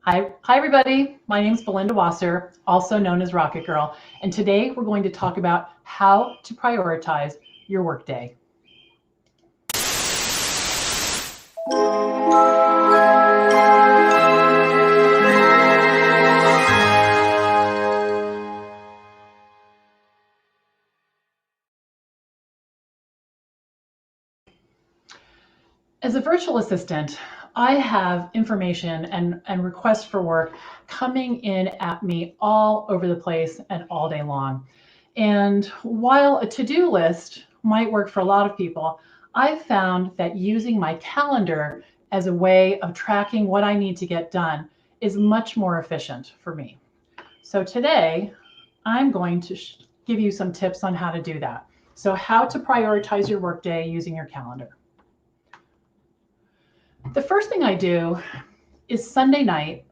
Hi everybody. My name is Belinda Wasser, also known as Rocket Girl, and today we're going to talk about how to prioritize your workday. As a virtual assistant, I have information and requests for work coming in at me all over the place and all day long. And while a to-do list might work for a lot of people, I've found that using my calendar as a way of tracking what I need to get done is much more efficient for me. So today, I'm going to give you some tips on how to do that. So how to prioritize your workday using your calendar. The first thing I do is Sunday night,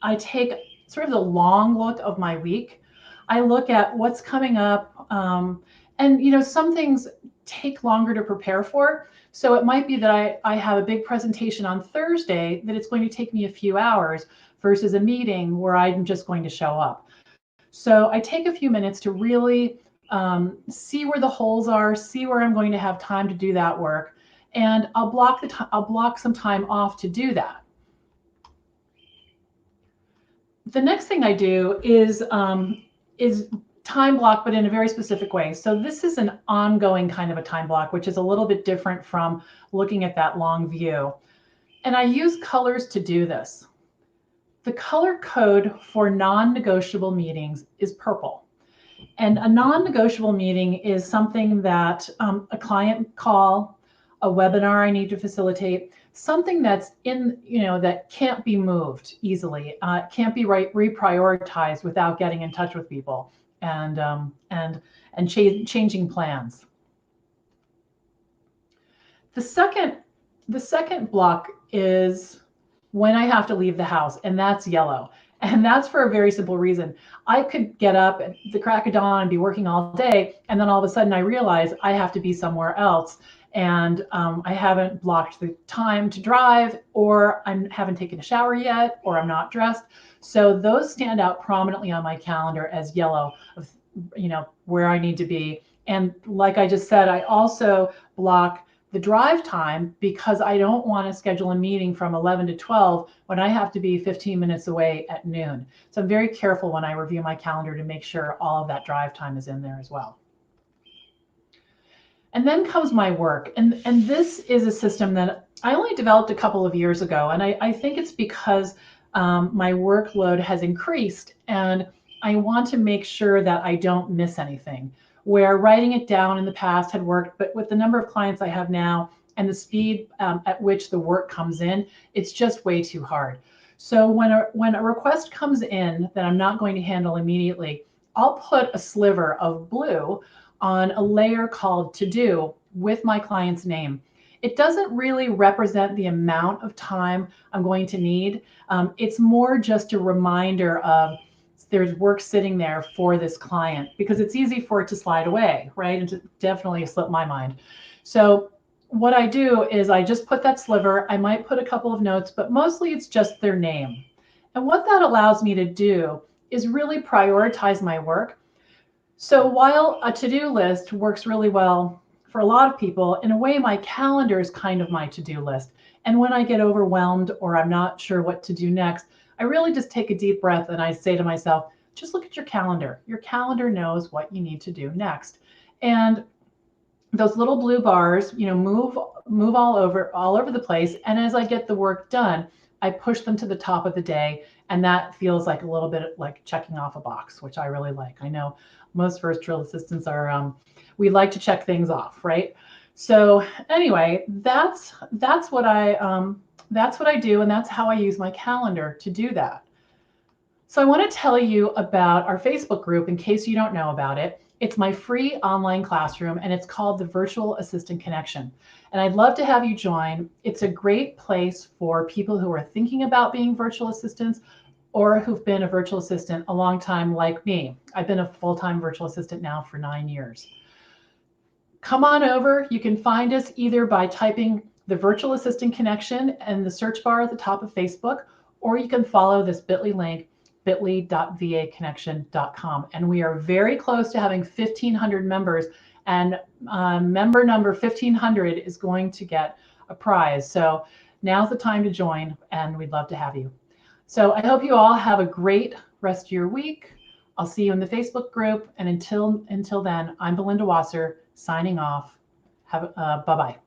I take sort of the long look of my week. I look at what's coming up. And some things take longer to prepare for. So it might be that I have a big presentation on Thursday that it's going to take me a few hours versus a meeting where I'm just going to show up. So I take a few minutes to really see where the holes are, see where I'm going to have time to do that work. And I'll block some time off to do that. The next thing I do is time block, but in a very specific way. So this is an ongoing kind of a time block, which is a little bit different from looking at that long view. And I use colors to do this. The color code for non-negotiable meetings is purple. And a non-negotiable meeting is something that a client call, a webinar I need to facilitate, something that's that can't be moved easily, can't be reprioritized without getting in touch with people and changing plans. The second block is when I have to leave the house, and that's yellow. And that's for a very simple reason. I could get up at the crack of dawn and be working all day, and then all of a sudden I realize I have to be somewhere else, and I haven't blocked the time to drive, or I haven't taken a shower yet, or I'm not dressed. So those stand out prominently on my calendar as yellow, of where I need to be. And like I just said, I also block the drive time because I don't want to schedule a meeting from 11 to 12 when I have to be 15 minutes away at noon. So I'm very careful when I review my calendar to make sure all of that drive time is in there as well. And then comes my work. And this is a system that I only developed a couple of years ago. And I think it's because my workload has increased and I want to make sure that I don't miss anything. Where writing it down in the past had worked, but with the number of clients I have now and the speed at which the work comes in, it's just way too hard. So when a request comes in that I'm not going to handle immediately, I'll put a sliver of blue on a layer called to do with my client's name. It doesn't really represent the amount of time I'm going to need. It's more just a reminder of there's work sitting there for this client, because it's easy for it to slide away, right? And to definitely slip my mind. So what I do is I just put that sliver. I might put a couple of notes, but mostly it's just their name. And what that allows me to do is really prioritize my work. So while a to-do list works really well for a lot of people, in a way, my calendar is kind of my to-do list. And when I get overwhelmed or I'm not sure what to do next, I really just take a deep breath and I say to myself, just look at your calendar. Your calendar knows what you need to do next. And those little blue bars, move all over the place. And as I get the work done, I push them to the top of the day. And that feels like a little bit like checking off a box, which I really like. I know most virtual assistants are, we like to check things off, right? So anyway, that's what I do, and that's how I use my calendar to do that. So I want to tell you about our Facebook group in case you don't know about it. It's my free online classroom, and it's called the Virtual Assistant Connection. And I'd love to have you join. It's a great place for people who are thinking about being virtual assistants or who've been a virtual assistant a long time like me. I've been a full-time virtual assistant now for 9 years. Come on over. You can find us either by typing the Virtual Assistant Connection in the search bar at the top of Facebook, or you can follow this bit.ly link, bit.ly.vaconnection.com. And we are very close to having 1,500 members, and member number 1,500 is going to get a prize. So now's the time to join, and we'd love to have you. So I hope you all have a great rest of your week. I'll see you in the Facebook group. And until then, I'm Belinda Wasser signing off. Bye-bye.